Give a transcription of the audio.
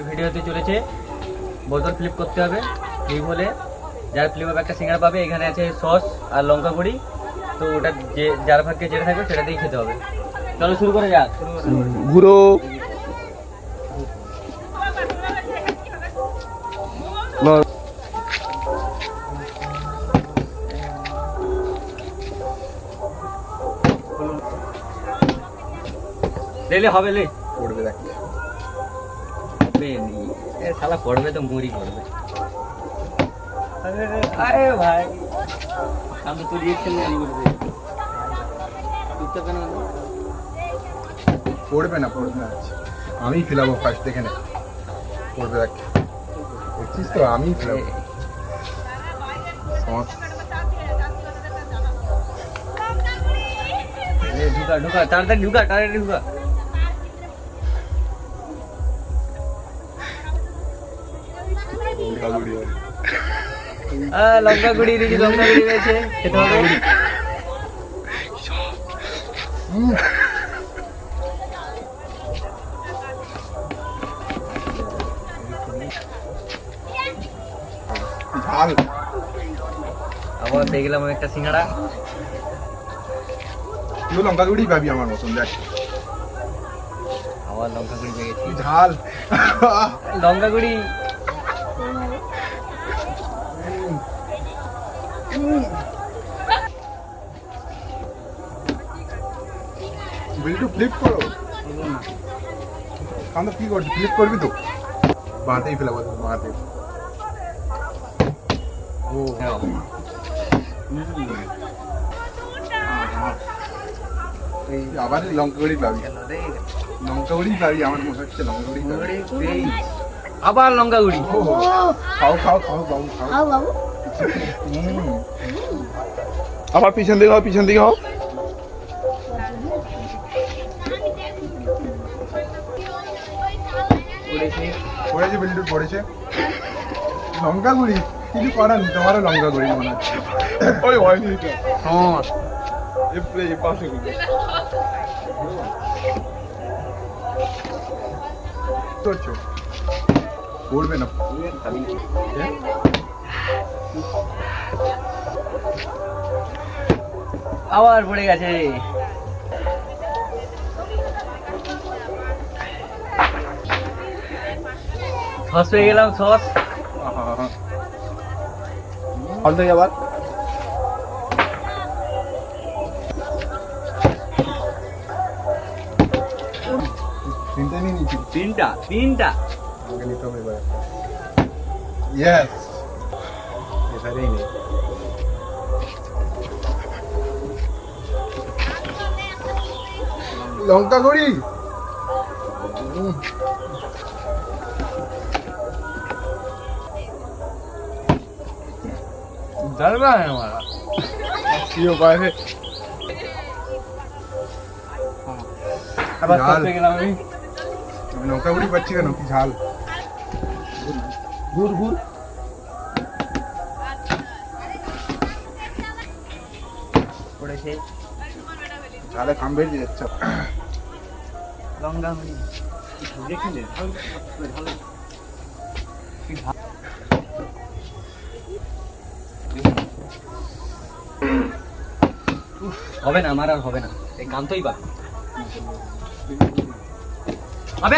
ভিডিওতে চলেছে বোতল ফ্লিপ করতে হবে। ফ্লিপ হলে যার ফ্লিপ হবে একটা সিঙ্গারা পাবে। এখানে আছে সস আর লঙ্কা গুঁড়ি, তো ওটা যে যার ভাগ্যে যেটা থাকবে সেটা দিয়েই খেতে হবে। চলো শুরু করে যাক। ঘুরো। লে হবে লে পড়বে দেখ। হবে নি এ শালা পড়বে তো মুড়ি করবে। আরে ভাই আমি তো রিঅ্যাকশন নিয়ে করবে। চুপচাপ কেন? পড়বে না আমি ফেলাবো ফার্স্ট, দেখে নে। পড়বে দেখ, দেখছিস তো আমি ফেলাবো। ঢুকা ঢুকা তাড়াতাড়ি ঢুকা, তাড়াতাড়ি ঢুকা। লঙ্কা গুঁড়ি দিদি, লঙ্কা গুঁড়ি রয়েছে, খেতে হবে। ঝাল। আবার পেয়ে গেলাম একটা সিঙ্গাড়া। তুই লঙ্কা গুঁড়ি পাবি আমার মতন, দেখ। আবার লঙ্কা গুঁড়ি পেয়ে গেছি। ঝাল। লঙ্কা গুঁড়ি বিল্টু ফ্লিপ করো। কাম তো কি করছিস, ফ্লিপ করবি তো? বাঁতেই ফেলাবো, বাঁতে। ও আবার লঙ্কা গুঁড়ি পাবি, লঙ্কা গুঁড়ি পাবি আমার মনে হচ্ছে। লঙ্কা গুঁড়ি পাবি, আবার লঙ্কা গুঁড়ি। খাও খাও খাও বাবু, খাও বাবু। আবার পিছন দিকে হও, পিছন দিকে হও। পড়েছে বিল্টু, পড়েছে লঙ্কা গুঁড়ি। কিছু করার নেই, তোমারও লঙ্কা গুঁড়ি মনে হচ্ছে। ওই হয়নি হ্যাঁ, এই পাশে করছো, পড়বে না। আবার পড়ে গেছে। সস পেয়ে গেলাম, সস। অল্প আবার তিনটে নিয়ে নিচ্ছি। তিনটা আমাকে নিতে হবে এবার। ইয়েস, এবারেই নেই। লঙ্কা গুঁড়ি। डर रहा है हमारा। কি উপায় है? আবার সস পেয়ে গেলাম আমি। আমি লঙ্কা গুঁড়ি পাচ্ছি কেন? কি ঝাল। ঘুর ঘুর পড়েছে। ঝালে কাম বেরিয়ে যাচ্ছে। লঙ্কা গুঁড়ি দেখলে ভালো ভালো। হবে না, আমার আর হবে না, এই কান্তই বা। আবে